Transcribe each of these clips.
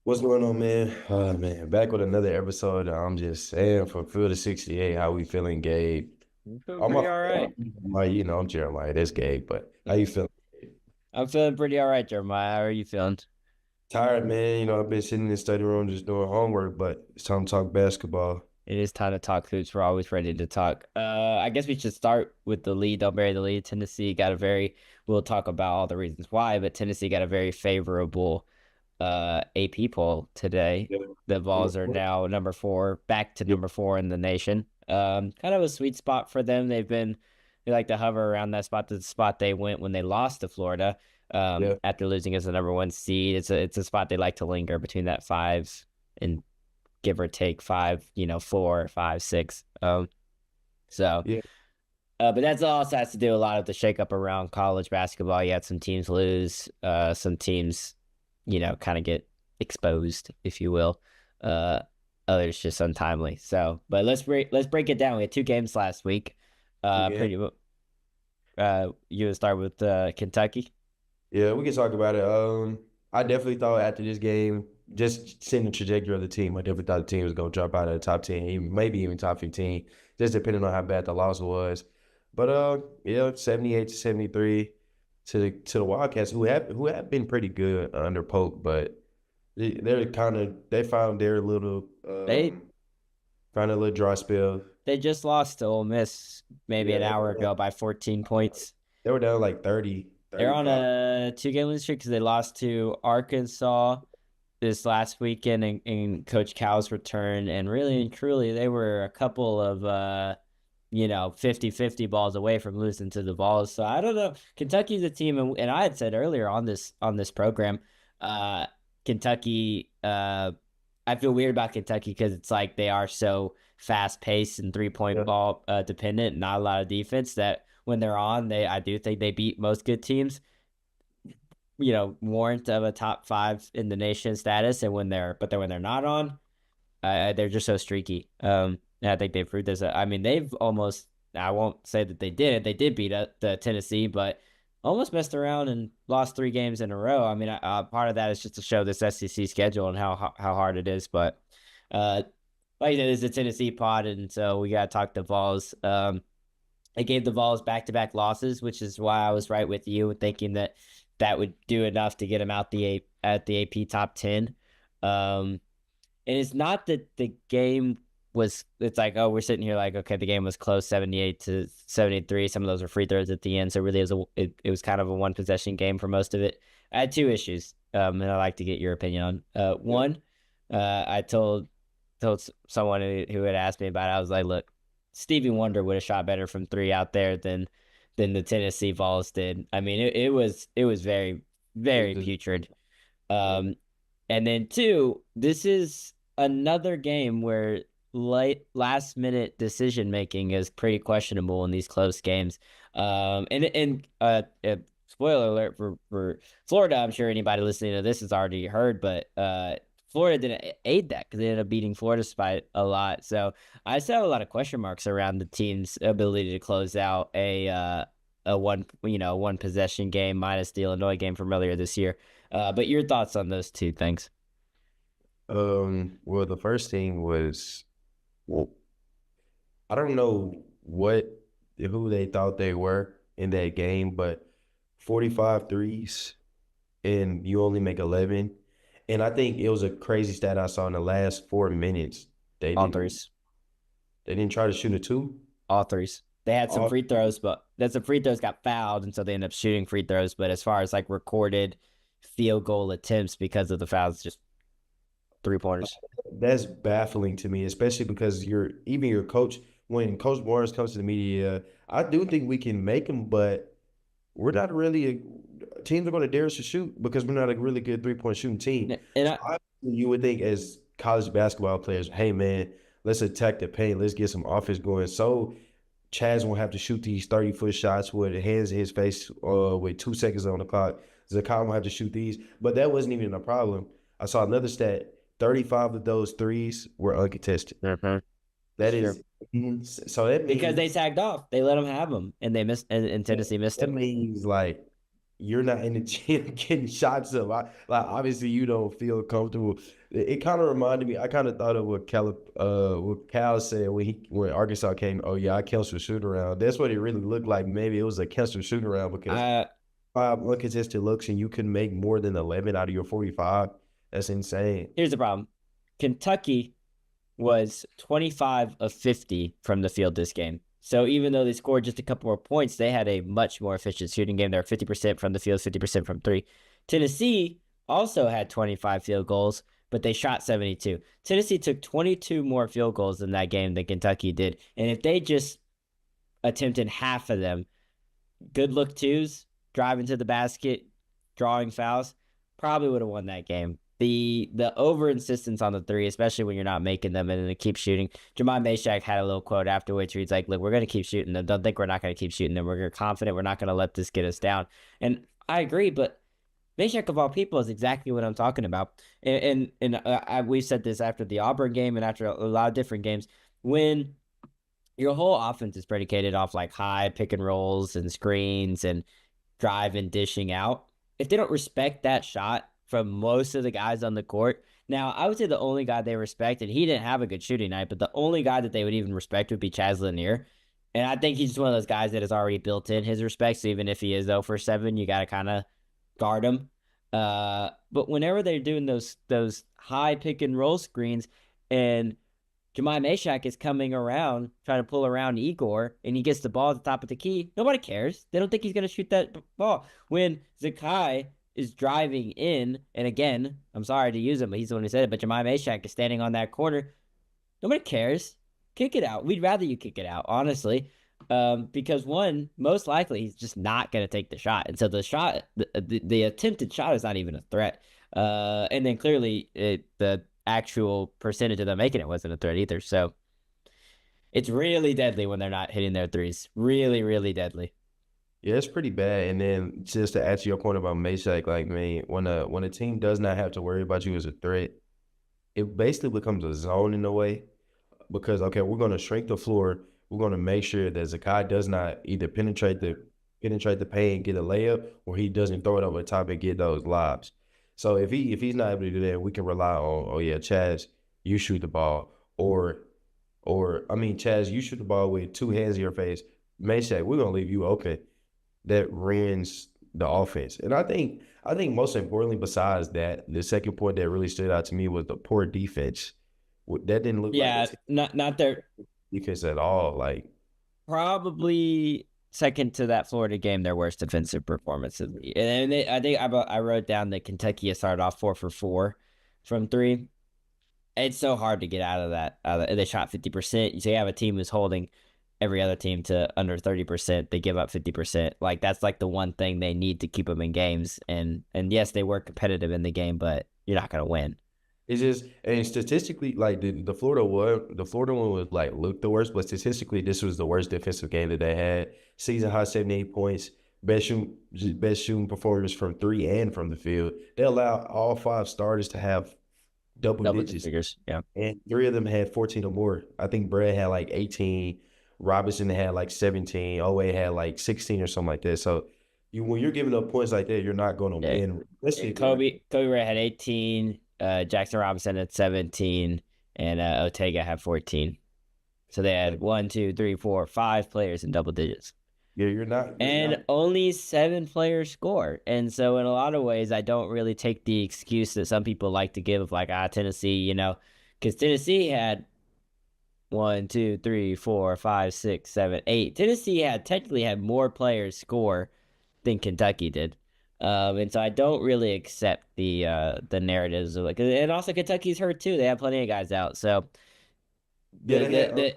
What's going on, man? Man, back with another episode. I'm just saying for Field of 68, how we feeling, Gabe? I'm feeling I'm, pretty a- all right. I'm Jeremiah. That's Gabe, but how you feeling? I'm feeling pretty all right, Jeremiah. How are you feeling? Tired, man. I've been sitting in the study room just doing homework, but it's time to talk basketball. It is time to talk hoops. We're always ready to talk. I guess we should start with the lead. Don't bury the lead. Tennessee got a very. We'll talk about all the reasons why, but Tennessee got a very favorable AP poll today. Yeah. The Vols are now number 4, back to Yep. number 4 in the nation. Kind of a sweet spot for them. They like to hover around that spot, the spot they went when they lost to Florida. Yeah. After losing as the number 1 seed, it's a spot they like to linger between that 5 and give or take 5, 4, 5, 6. So, Yeah. but that's also has to do a lot of the shakeup around college basketball. You had some teams lose, some teams, kind of get exposed, if you will. Uh, Others just untimely. So, but let's break it down. We had 2 games last week. Okay. Pretty. You would start with Kentucky. Yeah, we can talk about it. I definitely thought after this game, just seeing the trajectory of the team, I definitely thought the team was gonna drop out of the top 10, even maybe even top 15, just depending on how bad the loss was. But yeah, 78 to 73 to the Wildcats, who have been pretty good under Pope, but they found their little They found a little dry spell. they just lost to Ole Miss maybe Yeah, an hour ago by 14 points. they were down like 30, They're on 35. a 2-game losing streak because they lost to Arkansas this last weekend in Coach Cal's return. And really and truly, they were a couple of 50-50 balls away from losing to the Vols. So I don't know. Kentucky's a team, and I had said earlier on this program, uh, Kentucky. I feel weird about Kentucky because it's like they are so fast paced and 3-point Yeah, ball dependent, not a lot of defense. That when they're on, I do think they beat most good teams. Warrant of a top 5 in the nation status, and when they're not on, they're just so streaky. And I think they've proved this. I mean, they've almost. I won't say that they did it. They did beat the Tennessee, but almost messed around and lost 3 games in a row. I mean, part of that is just to show this SEC schedule and how hard it is. But uh, like I said, it's a Tennessee pod, and so we got to talk to Vols. I gave the Vols back-to-back losses, which is why I was right with you, thinking that would do enough to get them out at the AP top 10. And it's not that the game was. It's like, oh, we're sitting here like, okay, the game was close, 78 to 73. Some of those were free throws at the end, so really, it was kind of a one possession game for most of it. I had 2 issues, and I'd like to get your opinion on. yeah. One, I told someone who had asked me about it. I was like, look, Stevie Wonder would have shot better from 3 out there than the Tennessee Vols did. I mean, it was very, very putrid. Yeah. Um, and then 2, this is another game where last minute decision making is pretty questionable in these close games. Spoiler alert for Florida. I'm sure anybody listening to this has already heard, but Florida didn't aid that because they ended up beating Florida by a lot. So I still have a lot of question marks around the team's ability to close out a one possession game minus the Illinois game from earlier this year. But your thoughts on those 2 things? Well, the first thing was, well, I don't know who they thought they were in that game, but 45 threes and you only make 11. And I think it was a crazy stat I saw in the last 4 minutes. They All didn't threes. they didn't try to shoot a two. All threes. They had some All, free throws, but that's the free throws got fouled, and so they end up shooting free throws. But as far as like recorded field goal attempts because of the fouls, just 3-pointers. that's baffling to me, especially because your coach, when Coach Morris comes to the media, I do think we can make them, but we're not really teams are going to dare us to shoot because we're not a really good 3-point shooting team. And So you would think as college basketball players, hey man, let's attack the paint, let's get some offense going. So Chaz won't have to shoot these 30-foot shots with hands in his face with 2 seconds on the clock. Zakai won't have to shoot these, but that wasn't even a problem. I saw another stat: 35 of those threes were uncontested. Mhm. That Sure. is so that Because means they sagged off, they let them have them, and they missed, and Tennessee missed that them. means like you're not in the gym getting shots up. Like obviously you don't feel comfortable. It kind of reminded me. I kind of thought of what Cal said when Arkansas came. Oh yeah, I canceled shoot around. That's what it really looked like. Maybe it was a canceled shoot around because Uh, five uncontested looks and you can make more than 11 out of your 45. That's insane. Here's the problem. Kentucky was 25 of 50 from the field this game. So even though they scored just a couple more points, they had a much more efficient shooting game. They were 50% from the field, 50% from three. Tennessee also had 25 field goals, but they shot 72. Tennessee took 22 more field goals in that game than Kentucky did. And if they just attempted half of them, good look twos, driving to the basket, drawing fouls, probably would have won that game. The over insistence on the three, especially when you're not making them and then keep shooting. Jeremiah Meshack had a little quote afterwards where he's like, "Look, we're gonna keep shooting them. Don't think we're not gonna keep shooting them. We're confident we're not gonna let this get us down." And I agree, but Meshack of all people is exactly what I'm talking about. And we've said this after the Auburn game and after a lot of different games when your whole offense is predicated off like high pick and rolls and screens and drive and dishing out. If they don't respect that shot from most of the guys on the court, now I would say the only guy they respect, and he didn't have a good shooting night, but the only guy that they would even respect would be Chaz Lanier. And I think he's just one of those guys that has already built in his respect. So even if he is 0 for 7, you got to kind of guard him. But whenever they're doing those high pick and roll screens and Jemai Meshack is coming around, trying to pull around Igor, and he gets the ball at the top of the key. Nobody cares. They don't think he's going to shoot that ball. When Zakai is driving in, and again, I'm sorry to use him, but he's the one who said it, but Jemai Meshack is standing on that corner. Nobody cares. Kick it out. We'd rather you kick it out, honestly. Because one, most likely he's just not going to take the shot. And so the shot, the attempted shot is not even a threat. And then clearly the actual percentage of them making it wasn't a threat either. So it's really deadly when they're not hitting their threes. Really, really deadly. Yeah, it's pretty bad. And then just to add to your point about Meshack, like man, when a team does not have to worry about you as a threat, it basically becomes a zone in a way because okay, we're gonna shrink the floor. We're gonna make sure that Zakai does not either penetrate the paint and get a layup, or he doesn't throw it over the top and get those lobs. So if he's not able to do that, we can rely on oh yeah, Chaz, you shoot the ball, or I mean Chaz, you shoot the ball with two hands in your face. Meshack, we're gonna leave you open. That ruins the offense. And I think most importantly, besides that, the second point that really stood out to me was the poor defense. That didn't look like a Yeah, not their defense at all. Like probably second to that Florida game, their worst defensive performance. And I think I wrote down that Kentucky has started off 4 for 4 from three. It's so hard to get out of that. They shot 50%. So you have a team who's holding every other team to under 30%. They give up 50%. Like that's like the one thing they need to keep them in games. And yes, they were competitive in the game, but you're not gonna win. it's just and statistically, like the Florida one was like looked the worst, but statistically, this was the worst defensive game that they had. Season high 78 points, best shooting performance from three and from the field. They allowed all five starters to have double Double digits. figures. Yeah. And three of them had 14 or more. I think Brad had like 18. Robinson had like 17. Owe had like 16 or something like that. So when you're giving up points like that, you're not going to Yeah. win. Especially Kobe Ray had 18. Jackson Robinson had 17, and Ortega had 14. So they had like, 1, 2, 3, 4, 5 players in double digits. yeah, you're not. And only 7 players score. And so in a lot of ways, I don't really take the excuse that some people like to give of like, Tennessee, because Tennessee had 1, 2, 3, 4, 5, 6, 7, 8. Tennessee technically had more players score than Kentucky did. And so I don't really accept the narratives of like, and also Kentucky's hurt too. They have plenty of guys out. So Yeah, the they had the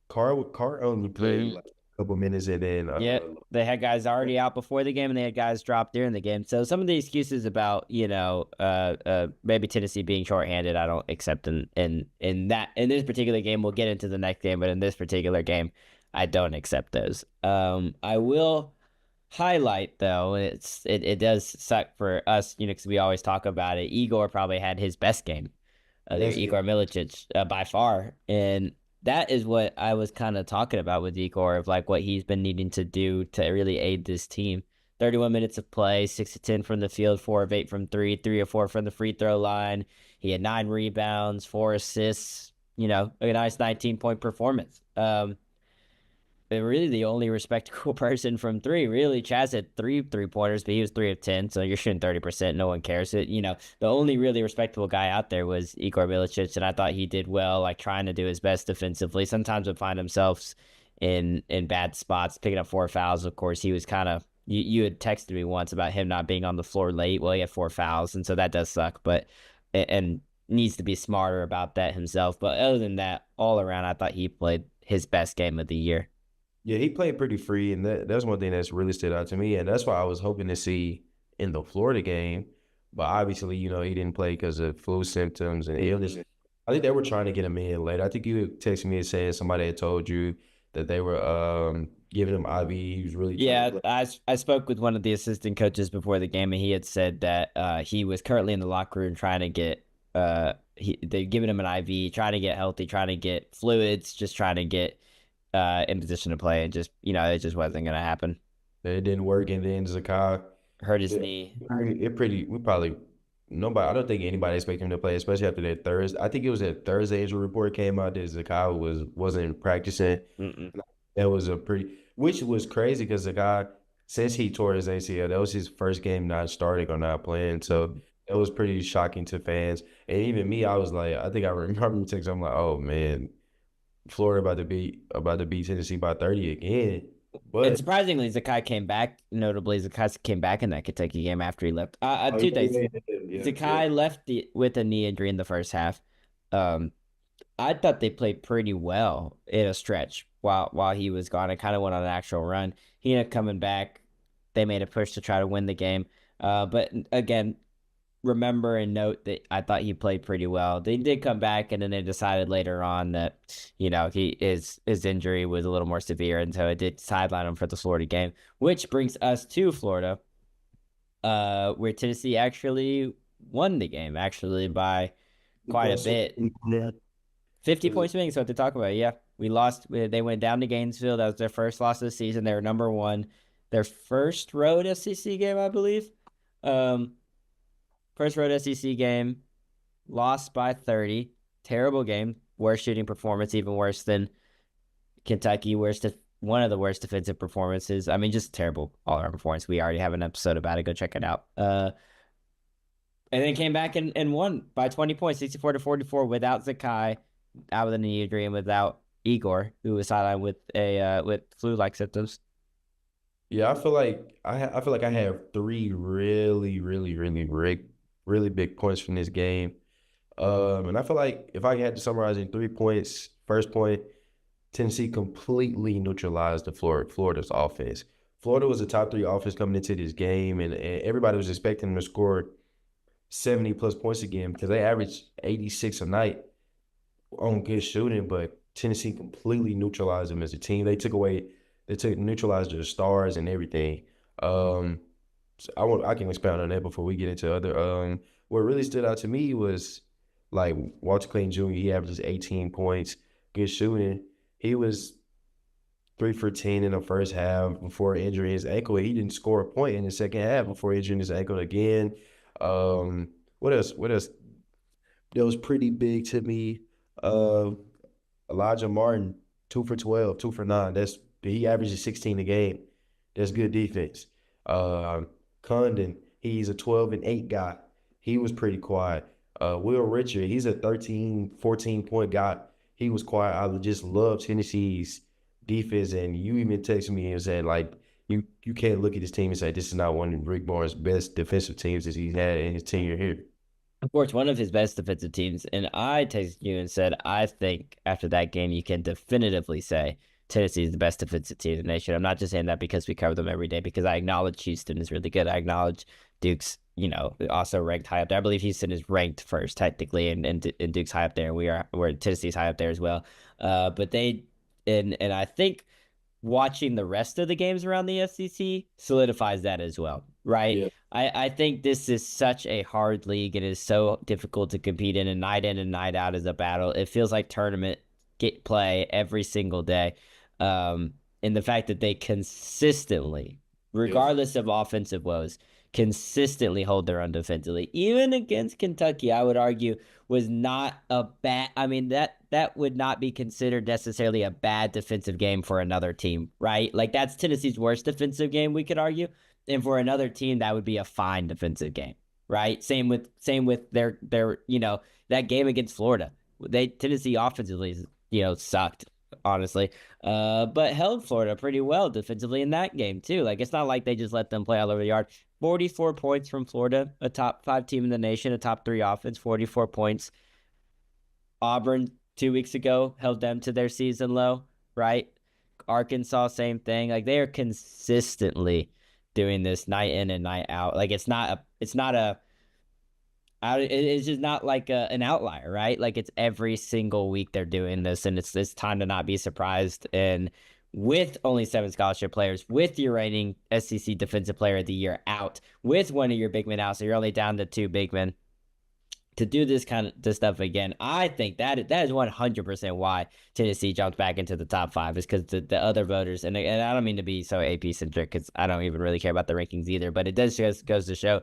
Carr only played the like a couple minutes and then Yeah, they had guys already out before the game, and they had guys drop during the game. So some of the excuses about maybe Tennessee being shorthanded, I don't accept in this particular game. We'll get into the next game, but in this particular game, I don't accept those. I will highlight though, it does suck for us, because we always talk about it. Igor probably had his best game, yes, Igor Milicic, by far, and that is what I was kind of talking about with Igor of like what he's been needing to do to really aid this team. 31 minutes of play, 6 of 10 from the field, 4 of 8 from three, 3 of 4 from the free throw line. He had 9 rebounds, 4 assists, a nice 19-point performance. Really the only respectable person from three. Really, Chaz had 3 3-pointers, but he was 3 of 10, so you're shooting 30%. No one cares. The only really respectable guy out there was Igor Milicic, and I thought he did well, like trying to do his best defensively. Sometimes would find himself in bad spots, picking up 4 fouls. Of course, he was kind of you had texted me once about him not being on the floor late. Well, he had 4 fouls, and so that does suck. But and needs to be smarter about that himself. But other than that, all around, I thought he played his best game of the year. Yeah, he played pretty free, and that's one thing that's really stood out to me, and that's why I was hoping to see in the Florida game. But obviously, he didn't play because of flu symptoms and illness. I think they were trying to get him in later. I think you texted me and said somebody had told you that they were giving him IV. He was really trying to Yeah, play. I spoke with one of the assistant coaches before the game, and he had said that he was currently in the locker room trying to get they've given him an IV, trying to get healthy, trying to get fluids, just trying to get in position to play, and just it just wasn't gonna happen. It didn't work, and then Zakai. Hurt his Yeah, knee. we probably nobody. I don't think anybody expected him to play, especially after that Thursday. I think it was that Thursday injury report came out that Zakai wasn't practicing. Mm-mm. That was which was crazy because the guy, since he tore his ACL, that was his first game not starting or not playing. So it was pretty shocking to fans. And even me, I was like, I think I remember the text. I'm like, oh man, Florida about to beat Tennessee by 30 again. And But surprisingly, Zakai came back. Notably, Zakai came back in that Kentucky game after he left. oh, Two yeah, things. yeah, yeah, yeah, yeah. Zakai left with a knee injury in the first half. Um, I thought they played pretty well in a stretch while he was gone. It kind of went on an actual run. He ended up coming back. They made a push to try to win the game. But again, remember and note that I thought he played pretty well. They did come back, and then they decided later on that his injury was a little more severe, and so it did sideline him for the Florida game. Which brings us to Florida, where Tennessee actually won the game, actually by quite a bit. 50 points winning, so what to talk about. Yeah, we lost. They went down to Gainesville. That was their first loss of the season. They were number one. Their first road SEC game, I believe. Um, First road SEC game, lost by 30. Terrible game. Worst shooting performance, even worse than Kentucky. One of the worst defensive performances. I mean, just terrible all around performance. We already have an episode about it. Go check it out. And then came back and won by 20 points, 64-44, without Zakai, out with a knee injury, and without Igor, who was sidelined with flu-like symptoms. Yeah, I feel like I have three really, really, really big points from this game. And I feel like if I had to summarize in 3 points, first point, Tennessee completely neutralized Florida's offense. Florida was a top three offense coming into this game, and everybody was expecting them to score 70 plus points again because they averaged 86 a night on good shooting, but Tennessee completely neutralized them as a team. They neutralized their stars and everything. So I can expound on that before we get into other. What really stood out to me was like Walter Clayton Jr. He averages 18 points, good shooting. He was 3 for 10 in the first half before injuring his ankle. He didn't score a point in the second half before injuring his ankle again. What else? What else? That was pretty big to me. Uh, Elijah Martin, 2 for 12, 2 for 9. He averages 16 a game. That's good defense. Uh, Condon, he's a 12 and 8 guy. He was pretty quiet. Will Richard, he's a 13, 14 point guy. He was quiet. I just love Tennessee's defense. And you even texted me and said, like, you can't look at this team and say this is not one of Rick Barnes' best defensive teams that he's had in his tenure here. Of course, one of his best defensive teams. And I texted you and said, I think after that game, you can definitively say Tennessee is the best defensive team in the nation. I'm not just saying that because we cover them every day, because I acknowledge Houston is really good. I acknowledge Duke's, also ranked high up there. I believe Houston is ranked first technically, and Duke's high up there. And we're Tennessee's high up there as well. But and I think watching the rest of the games around the SEC solidifies that as well, right? Yeah. I think this is such a hard league. It is so difficult to compete in, and night out is a battle. It feels like tournament play every single day. And the fact that they consistently Yeah. regardless of offensive woes, consistently hold their own defensively. Even against Kentucky, I would argue was not a bad. I mean that would not be considered necessarily a bad defensive game for another team, right? Like that's Tennessee's worst defensive game, we could argue, and for another team that would be a fine defensive game, right? Same with their that game against Florida. Tennessee offensively sucked, honestly, but held Florida pretty well defensively in that game too. Like it's not like they just let them play all over the yard. 44 points from Florida, a top 5 team in the nation, a top 3 offense, 44 points. Auburn 2 weeks ago held them to their season low, right? Arkansas, same thing. Like they are consistently doing this night in and night out. Like it's just not like an outlier, right? Like it's every single week they're doing this, and it's time to not be surprised. And with only 7 scholarship players, with your reigning SEC Defensive Player of the Year out, with one of your big men out, so you're only down to 2 big men, to do this kind of this stuff again, I think that is 100% why Tennessee jumped back into the top 5 is because the other voters, and I don't mean to be so AP centric because I don't even really care about the rankings either, but it does just goes to show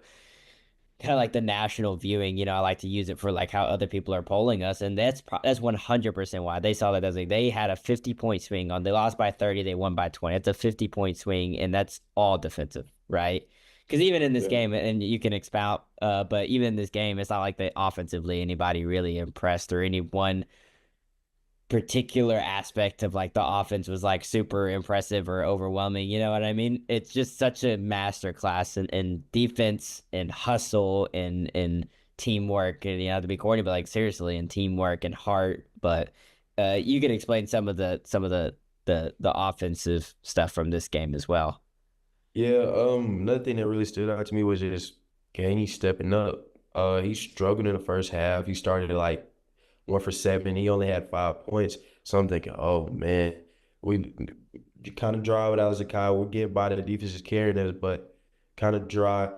kind of like the national viewing. I like to use it for like how other people are polling us, and that's 100% why they saw that as like they had a 50-point swing on. They lost by 30, they won by 20. It's a 50-point swing, and that's all defensive, right? Because even in this Yeah. game, and you can expound, but even in this game, it's not like they offensively anybody really impressed or any one particular aspect of like the offense was like super impressive or overwhelming. You know what I mean? It's just such a master class in defense and hustle and teamwork, and to be corny, but like seriously, and teamwork and heart. But you can explain some of the offensive stuff from this game as well. Yeah, another thing that really stood out to me was just Gainey stepping up. He struggled in the first half. He started at like 1 for 7. He only had 5 points. So I'm thinking, oh man, we kind of dry without Zakai. We'll get by the defense is carrying us, but kind of dry.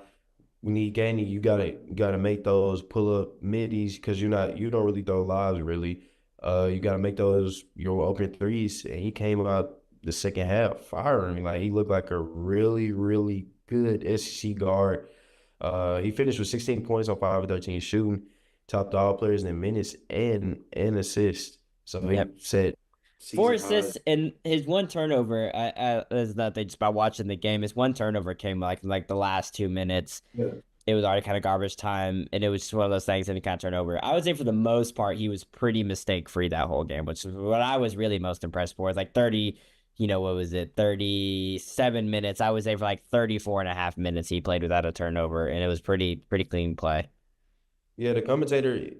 We need Gainey. You gotta make those pull up middies because you don't really throw lives really. You gotta make those your open threes, and he came out the second half firing. Like he looked like a really really good SEC guard. He finished with 16 points on 5 of 13 shooting, topped all players in minutes and assists. So he Yep. set Four season high. assists and his one turnover. Is nothing just by watching the game. His one turnover came like the last 2 minutes. Yeah. It was already kind of garbage time, and it was just one of those things that he kind of turned over. I would say for the most part, he was pretty mistake free that whole game, which is what I was really most impressed for. It's like 30, what was it, 37 minutes. I would say for like 34 and a half minutes, he played without a turnover, and it was pretty clean play. Yeah, the commentator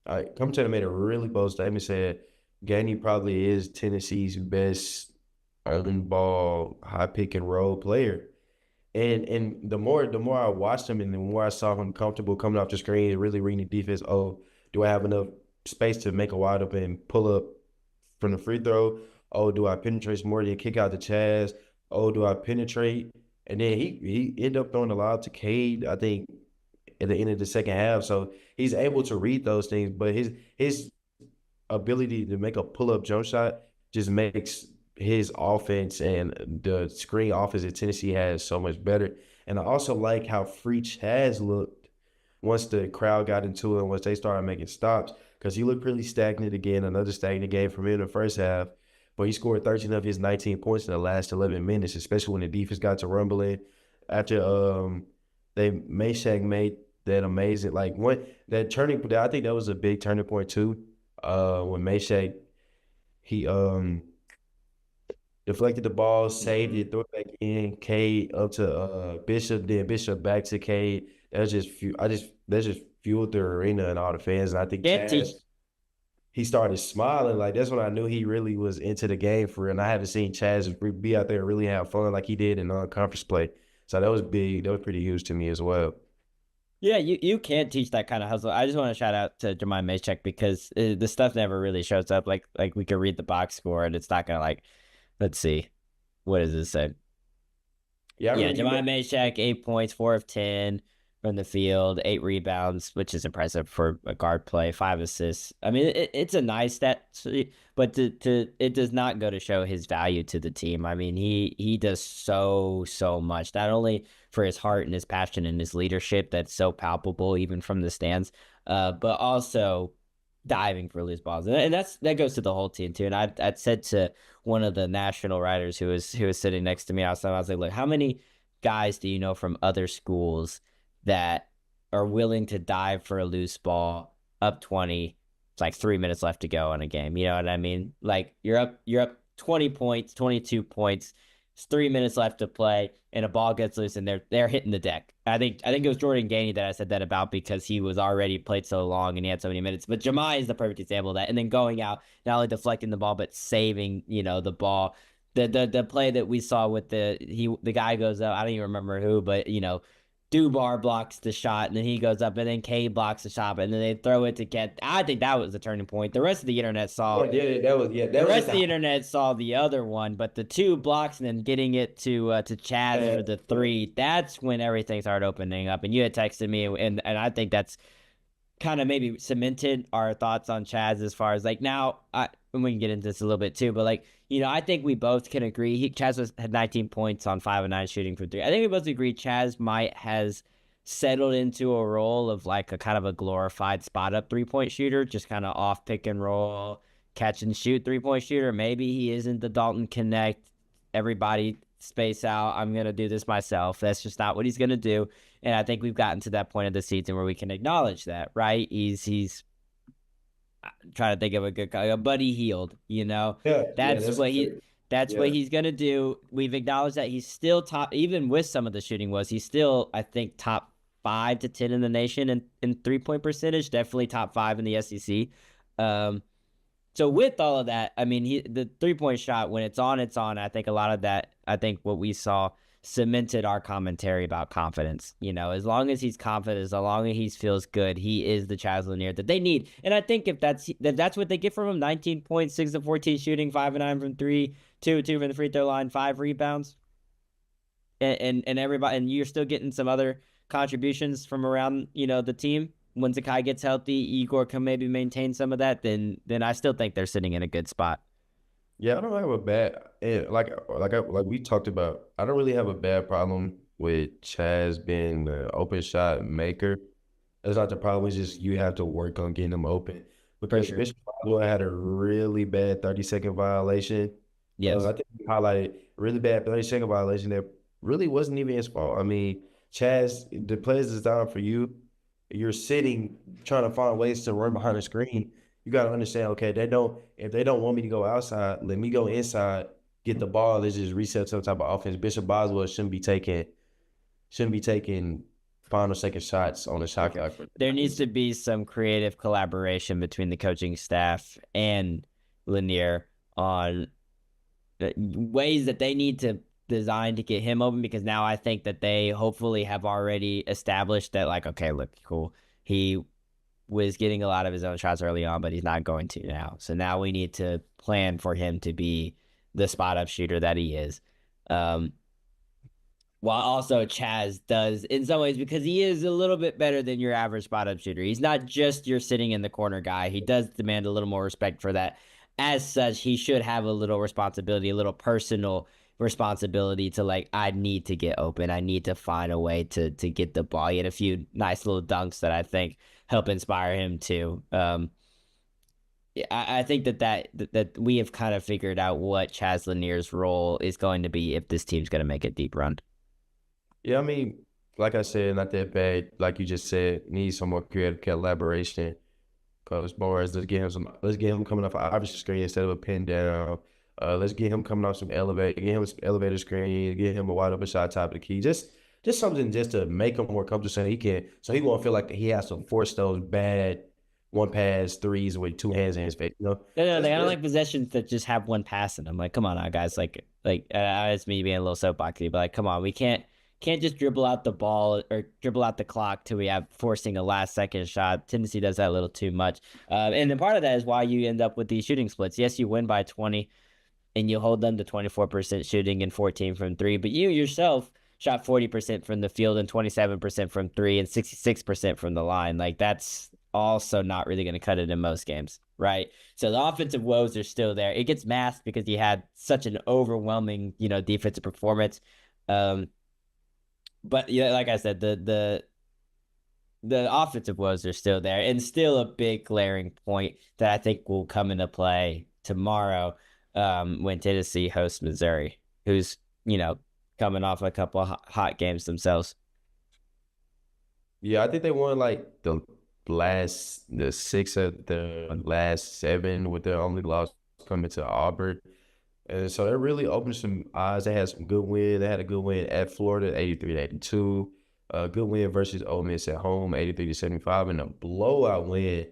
made a really bold statement. Said Gainey probably is Tennessee's best early ball high pick and roll player. And the more I watched him and the more I saw him comfortable coming off the screen and really reading the defense. Oh, do I have enough space to make a wide open pull up from the free throw? Oh, do I penetrate more than kick out the Chaz? Oh, do I penetrate? And then he ended up throwing a lot to Cade, I think, at the end of the second half. So he's able to read those things, but his ability to make a pull up jump shot just makes his offense and the screen offense that Tennessee has so much better. And I also like how Freach has looked once the crowd got into it and once they started making stops because he looked really stagnant again, another stagnant game from him in the first half. But he scored 13 of his 19 points in the last 11 minutes, especially when the defense got to rumbling. After they Meshack made that amazing like one that turning I think that was a big turning point too. When Meshack he deflected the ball, saved it, threw it back in. Cade up to Bishop, then Bishop back to Cade. That just fueled the arena and all the fans. And I think Can't Chaz, teach. he started smiling. Like that's when I knew he really was into the game for real. And I haven't seen Chaz be out there and really have fun like he did in conference play. So that was big. That was pretty huge to me as well. Yeah, you can't teach that kind of hustle. I just want to shout out to Jeremiah Maychek because the stuff never really shows up. Like we could read the box score and it's not gonna like. Let's see, what does this say? Yeah, I Yeah, remember you Jeremiah made Maychek, 8 points, 4 of 10. from the field, 8 rebounds, which is impressive for a guard play, 5 assists. I mean, it's a nice stat, but it does not go to show his value to the team. I mean, he does so much, not only for his heart and his passion and his leadership that's so palpable even from the stands, but also diving for loose balls, and that goes to the whole team too. And I said to one of the national writers who was sitting next to me outside, I was like, look, how many guys do you know from other schools that are willing to dive for a loose ball up 20? It's like 3 minutes left to go in a game. You know what I mean? Like you're up 20 points, 22 points. It's 3 minutes left to play, and a ball gets loose, and they're hitting the deck. I think it was Jordan Gainey that I said that about because he was already played so long and he had so many minutes. But Jemai is the perfect example of that. And then going out, not only deflecting the ball, but saving, the ball. The play that we saw with the guy goes up, I don't even remember who, but Dubar blocks the shot, and then he goes up, and then K blocks the shot, and then they throw it to get. I think that was the turning point. The rest of the internet saw. The rest of the internet saw the other one, but the two blocks and then getting it to Chaz for the three. That's when everything started opening up. And you had texted me, and I think that's kind of maybe cemented our thoughts on Chaz as far as like now. And we can get into this a little bit too, but like I think we both can agree. Chaz had 19 points on 5 of 9 shooting from three. I think we both agree Chaz might has settled into a role of like a kind of a glorified spot up 3-point shooter, just kind of off pick and roll, catch and shoot 3-point shooter. Maybe he isn't the Dalton Connect. Everybody space out. I'm gonna do this myself. That's just not what he's gonna do. And I think we've gotten to that point of the season where we can acknowledge that, right? He's trying to think of a good guy, a Buddy Hield, that's what he that's what he's gonna do. We've acknowledged that he's still top, even with some of the shooting he's still, I think, top 5 to 10 in the nation in 3-point percentage, definitely top 5 in the SEC. So with all of that, I mean, the 3-point shot, when it's on, it's on. I think a lot of that, I think what we saw cemented our commentary about confidence. As long as he's confident, as long as he feels good, he is the Chaz Lanier that they need. And I think if that's what they get from him, 19 points, 6 of 14 shooting, 5 of 9 from 3, 2 of 2 from the free throw line, 5 rebounds, and everybody, and you're still getting some other contributions from around the team. When Zakai gets healthy, Igor can maybe maintain some of that. Then I still think they're sitting in a good spot. Yeah, I don't have a bad like we talked about. I don't really have a bad problem with Chaz being the open shot maker. That's not the problem. It's just you have to work on getting them open. Because sure. Bishop Boswell had a really bad 30-second violation. Yes. I think he highlighted really bad 30-second violation that really wasn't even his fault. I mean, Chaz, the play is designed for you. You're sitting trying to find ways to run behind the screen. You got to understand, okay, if they don't want me to go outside, let me go inside, get the ball. Let's just reset some type of offense. Bishop Boswell shouldn't be taking final second shots on the shot clock. There needs to be some creative collaboration between the coaching staff and Lanier on ways that they need to design to get him open, because now I think that they hopefully have already established that, like, okay, look, cool. He was getting a lot of his own shots early on, but he's not going to now. So now we need to plan for him to be the spot up shooter that he is. While also Chaz does in some ways, because he is a little bit better than your average spot up shooter. He's not just your sitting in the corner guy. He does demand a little more respect for that. As such, he should have a little responsibility, a little personal responsibility to, like, I need to get open. I need to find a way to get the ball. He had a few nice little dunks that I think help inspire him too. I think that we have kind of figured out what Chaz Lanier's role is going to be if this team's going to make a deep run. Yeah, I mean, like I said, not that bad. Like you just said, need some more creative collaboration. Cause Boris, let's get him coming off an obvious screen instead of a pin down. Let's get him coming off get him some elevator screen, get him a wide open shot top of the key. Just something just to make him more comfortable so he won't feel like he has to force those bad one pass threes with two hands in his face. No, they don't like possessions that just have one pass in them. Like, come on now, guys. It's me being a little soapboxy, but like, come on, we can't just dribble out the ball or dribble out the clock till we have forcing a last second shot. Tennessee does that a little too much. And then part of that is why you end up with these shooting splits. Yes, you win by 20 and you hold them to 24% shooting and 14 from three, but you yourself shot 40% from the field and 27% from three and 66% from the line. Like that's also not really going to cut it in most games, right? So the offensive woes are still there. It gets masked because he had such an overwhelming, defensive performance. Um, but yeah, like I said, the offensive woes are still there, and still a big glaring point that I think will come into play tomorrow, when Tennessee hosts Missouri, who's coming off a couple of hot games themselves. Yeah, I think they won like the six of the last seven with their only loss coming to Auburn. And so that really opened some eyes. They had some good win. They had a good win at Florida, 83-82. A good win versus Ole Miss at home, 83-75, and a blowout win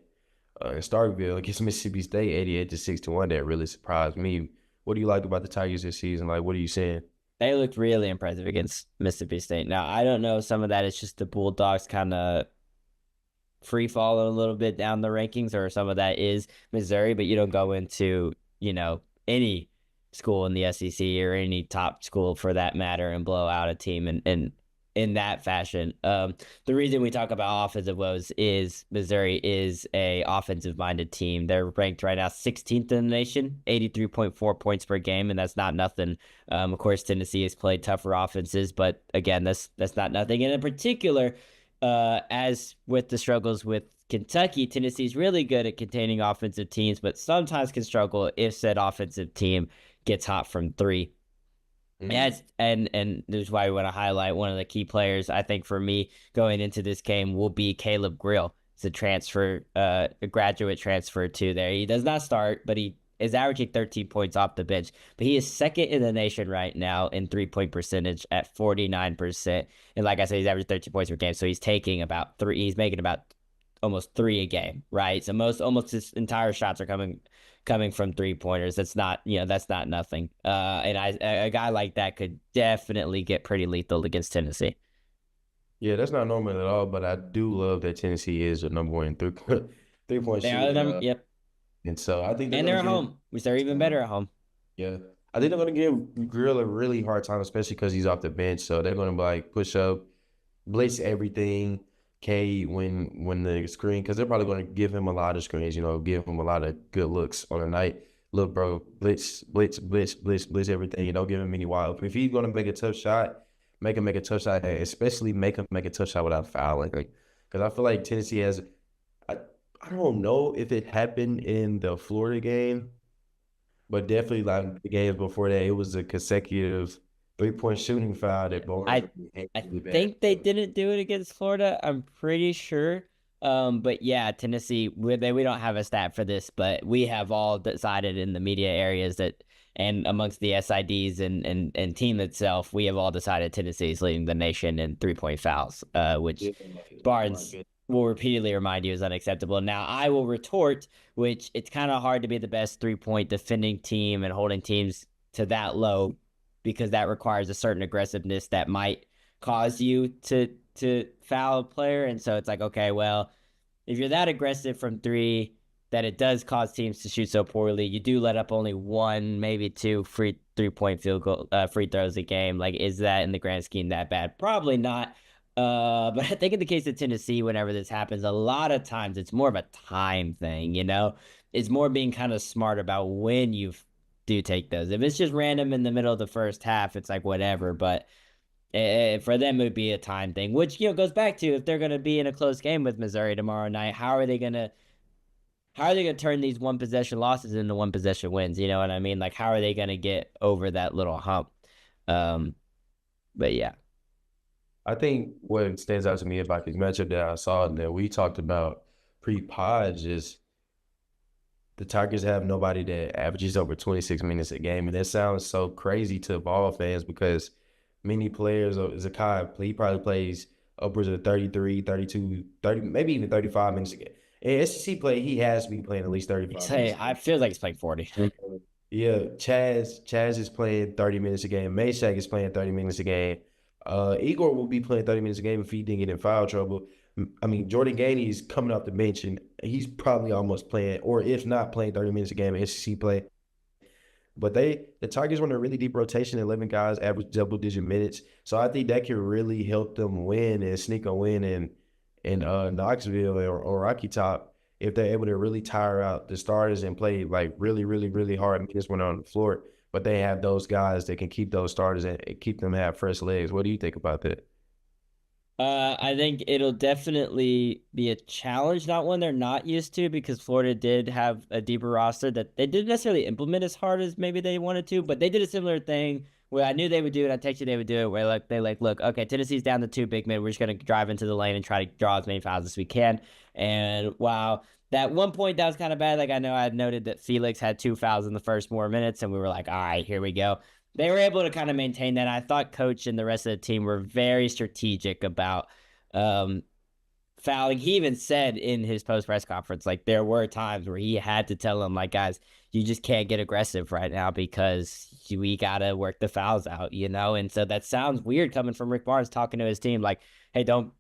in Starkville against Mississippi State, 88-61. That really surprised me. What do you like about the Tigers this season? Like, what are you saying? They looked really impressive against Mississippi State. Now, I don't know, some of that is just the Bulldogs kind of free falling a little bit down the rankings, or some of that is Missouri, but you don't go into, any school in the SEC or any top school for that matter and blow out a team and in that fashion. The reason we talk about offensive woes is Missouri is a offensive minded team. They're ranked right now 16th in the nation, 83.4 points per game, and that's not nothing. Of course, Tennessee has played tougher offenses, but again, that's not nothing. And in particular, as with the struggles with Kentucky, Tennessee's really good at containing offensive teams, but sometimes can struggle if said offensive team gets hot from three. Mm-hmm. Yes, and this is why we want to highlight one of the key players. I think for me going into this game will be Caleb Grill. It's a graduate transfer to there. He does not start, but he is averaging 13 points off the bench. But he is second in the nation right now in 3-point percentage at 49%. And like I said, he's averaging 13 points per game, so he's taking about three. He's making about almost three a game, right? So almost his entire shots are coming from 3-pointers. That's not nothing. And a guy like that could definitely get pretty lethal against Tennessee. Yeah, that's not normal at all, but I do love that Tennessee is the number one three point They are shooter. them, yep. And so I think they're And going they're to at give home, which they're even better at home. yeah. I think they're going to give Grill a really hard time, especially because he's off the bench. So they're going to like push up, blitz everything. K when the screen, because they're probably going to give him a lot of screens, give him a lot of good looks on the night. Look, bro, blitz, blitz, blitz, blitz, blitz everything. You don't give him any wild. If he's going to make a tough shot, make him make a tough shot, and especially make him make a tough shot without fouling. Because I feel like Tennessee has, I, I don't know if it happened in the Florida game, but definitely like the games before that, it was a consecutive 3-point shooting foul that Barnes I really I hated bad. think they didn't do it against Florida. I'm pretty sure. But yeah, Tennessee, we don't have a stat for this, but we have all decided in the media areas that, and amongst the SIDs and team itself, we have all decided Tennessee is leading the nation in 3-point fouls, which Yeah, like, oh my Barnes goodness. will repeatedly remind you is unacceptable. Now, I will retort, which it's kind of hard to be the best 3-point defending team and holding teams to that low, because that requires a certain aggressiveness that might cause you to foul a player. And so it's like, okay, well, if you're that aggressive from three, that it does cause teams to shoot so poorly, you do let up only one, maybe two free 3-point field goal free throws a game. Like, is that in the grand scheme that bad? Probably not. But I think in the case of Tennessee, whenever this happens, a lot of times it's more of a time thing, It's more being kind of smart about when you do take those. If it's just random in the middle of the first half, it's like whatever. But for them, it would be a time thing, which goes back to, if they're going to be in a close game with Missouri tomorrow night, how are they gonna turn these one possession losses into one possession wins? You know what I mean? Like, how are they gonna get over that little hump? Um, but yeah, I think what stands out to me about this matchup that I saw and that we talked about pre-pod is the Tigers have nobody that averages over 26 minutes a game. And that sounds so crazy to ball fans because many players, Zakai, he probably plays upwards of 33, 32, 30, maybe even 35 minutes a game. In SEC play, he has to be playing at least 35 minutes a I game. feel like he's playing 40. Yeah, Chaz is playing 30 minutes a game. Mayshak is playing 30 minutes a game. Igor will be playing 30 minutes a game if he didn't get in foul trouble. I mean, Jordan Gainey is coming off the bench and he's probably almost playing, or if not playing 30 minutes a game in SEC play. But the Tigers run a really deep rotation, 11 guys, average double-digit minutes. So I think that can really help them win and sneak a win in Knoxville or Rocky Top if they're able to really tire out the starters and play like really, really, really hard minutes when they're on the floor. But they have those guys that can keep those starters and keep them have fresh legs. What do you think about that? I think it'll definitely be a challenge, not one they're not used to, because Florida did have a deeper roster that they didn't necessarily implement as hard as maybe they wanted to, but they did a similar thing where I knew they would do it. I texted they would do it, where look, okay, Tennessee's down to two big men. We're just gonna drive into the lane and try to draw as many fouls as we can. And wow, that one point that was kind of bad. Like I know I had noted that Felix had two fouls in the first more minutes, and we were like, all right, here we go. They were able to kind of maintain that. I thought coach and the rest of the team were very strategic about um, fouling. He even said in his post press conference, like there were times where he had to tell them, like, guys, you just can't get aggressive right now because we gotta work the fouls out, you know. And so that sounds weird coming from Rick Barnes talking to his team, like, hey, don't.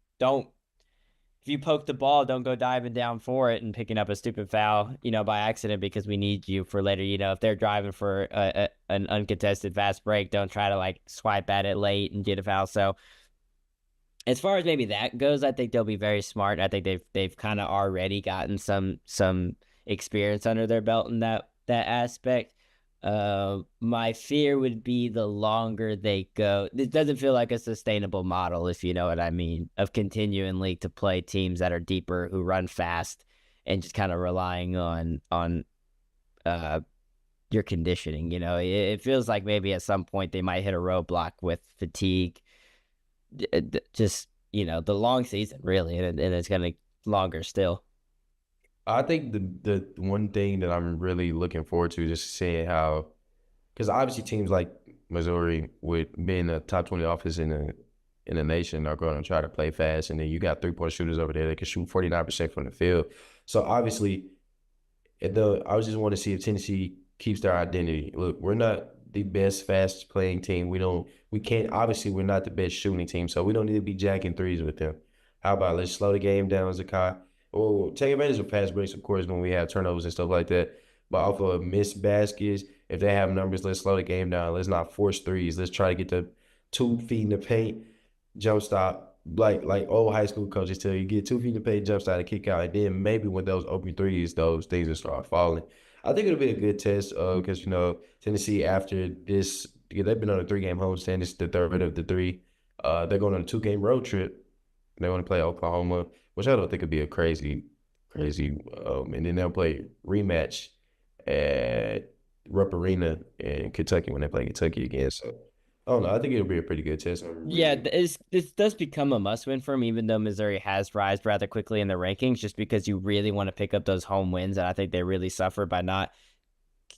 If you poke the ball, don't go diving down for it and picking up a stupid foul, you know, by accident because we need you for later. You know, if they're driving for an uncontested fast break, don't try to like swipe at it late and get a foul. So as far as maybe that goes, I think they'll be very smart. I think they've kind of already gotten some experience under their belt in that aspect. My fear would be the longer they go. It doesn't feel like a sustainable model, if you know what I mean, of continually to play teams that are deeper, who run fast, and just kind of relying on uh your conditioning. You know, it feels like maybe at some point they might hit a roadblock with fatigue. Just the long season really, and it's gonna longer still. I think the one thing that I'm really looking forward to is just seeing how, because obviously teams like Missouri, with being a top 20 offense in the nation, are going to try to play fast, and then you got 3-point shooters over there that can shoot 49% from the field. So obviously I just want to see if Tennessee keeps their identity. Look, we're not the best fast playing team. We can't, obviously, we're not the best shooting team, so we don't need to be jacking threes with them. How about let's slow the game down, Zakai? Well, take advantage of fast breaks, of course, when we have turnovers and stuff like that. But off of missed baskets, if they have numbers, let's slow the game down. Let's not force threes. Let's try to get the 2 feet in the paint, jump stop. Like old high school coaches tell you, get 2 feet in the paint, jump stop, and kick out. And then maybe when those open threes, those things will start falling. I think it'll be a good test because, Tennessee, after this, they've been on a 3-game homestand. This is the third of the three. They're going on a 2-game road trip. They want to play Oklahoma, which I don't think would be a crazy, crazy. And then they'll play rematch at Rupp Arena in Kentucky when they play Kentucky again. So, I don't know. I think it'll be a pretty good test. Yeah, this does become a must win for them, even though Missouri has risen rather quickly in the rankings, just because you really want to pick up those home wins. And I think they really suffer by not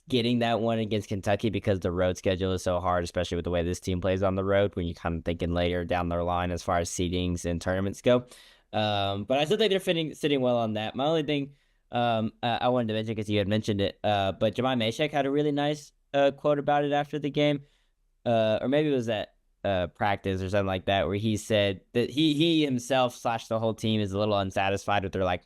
getting that one against Kentucky because the road schedule is so hard, especially with the way this team plays on the road when you're kind of thinking later down the line as far as seedings and tournaments go. But I still think they're sitting well on that. My only thing I wanted to mention, because you had mentioned it, but Jemai Mashek had a really nice quote about it after the game, or maybe it was at practice or something like that, where he said that he himself / the whole team is a little unsatisfied with their like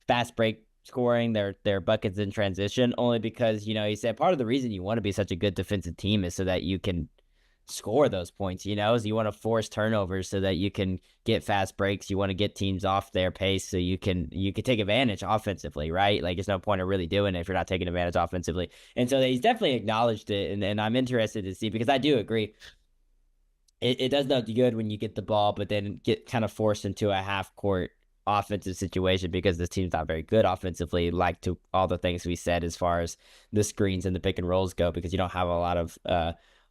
fast break scoring, their buckets in transition, only because he said part of the reason you want to be such a good defensive team is so that you can score those points, is you want to force turnovers so that you can get fast breaks. You want to get teams off their pace so you can take advantage offensively, right? Like there's no point of really doing it if you're not taking advantage offensively. And so he's definitely acknowledged it, and I'm interested to see, because I do agree it does not do good when you get the ball, but then get kind of forced into a half court offensive situation because this team's not very good offensively, like to all the things we said as far as the screens and the pick and rolls go, because you don't have a lot of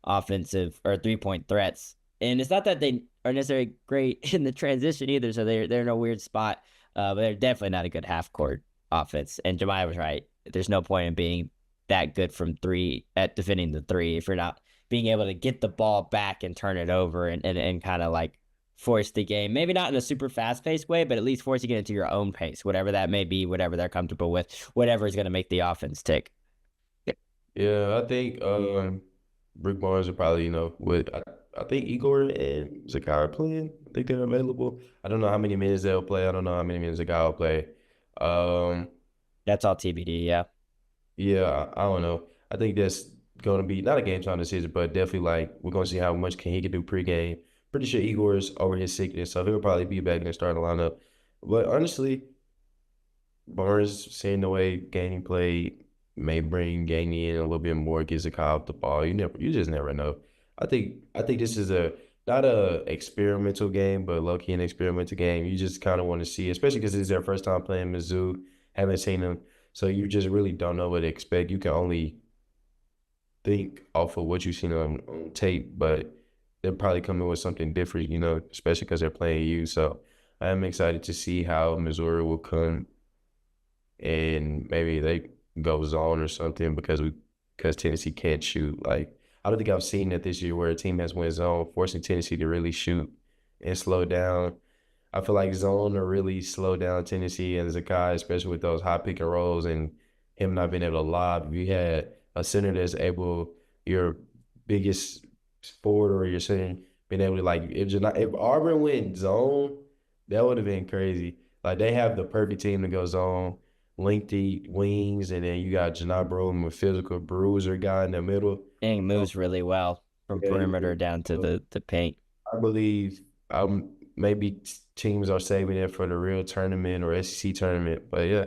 offensive or 3-point threats. And it's not that they are necessarily great in the transition either, so they're in a weird spot, but they're definitely not a good half court offense. And Jemiah was right. There's no point in being that good from three at defending the three if you're not being able to get the ball back and turn it over and kind of like force the game. Maybe not in a super fast paced way, but at least forcing it into your own pace, whatever that may be, whatever they're comfortable with, whatever is going to make the offense tick. Yeah, I think Rick Barnes will probably, I think Igor and Zakai are playing. I think they're available. I don't know how many minutes they'll play. I don't know how many minutes Zakai will play. Um, That's all TBD. Yeah. yeah, I don't know. I think going to be not a game time decision, but definitely like we're going to see how much can he can do pregame. Pretty sure Igor's over his sickness, so he'll probably be back in the starting lineup. But honestly, Barnes, seeing the way Gainey played, may bring Gainey in a little bit more, gets a call off the ball. You just never know. I think this is a not a experimental game, but low key an experimental game. You just kind of want to see, especially because it's their first time playing Mizzou. Haven't seen them, so you just really don't know what to expect. You can only think off of what you've seen on tape, but they're probably coming with something different, especially because they're playing you. So I am excited to see how Missouri will come and maybe they go zone or something because Tennessee can't shoot. Like I don't think I've seen that this year where a team has went zone, forcing Tennessee to really shoot and slow down. I feel like zone to really slow down Tennessee and Zakai, especially with those high pick and rolls and him not being able to lob. If you had a center that's able, your biggest forward or your center being able to like if Auburn went zone, that would have been crazy. Like they have the perfect team to go zone, lengthy wings, and then you got Janai with physical bruiser guy in the middle. And So, moves really well from yeah, perimeter down to the paint. I believe maybe teams are saving it for the real tournament or SEC tournament. But yeah,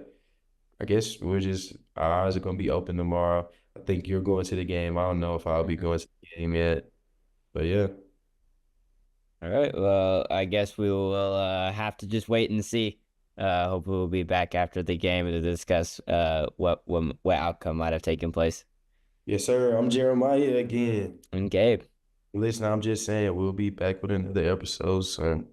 I guess our eyes are gonna be open tomorrow. I think you're going to the game. I don't know if I'll be Mhm. going to the game yet. But yeah. All right. Well, I guess we will have to just wait and see. Hopefully, we'll be back after the game to discuss what outcome might have taken place. Yes, sir. I'm Jeremiah again. And Gabe. Listen, I'm just saying we'll be back with another episode soon.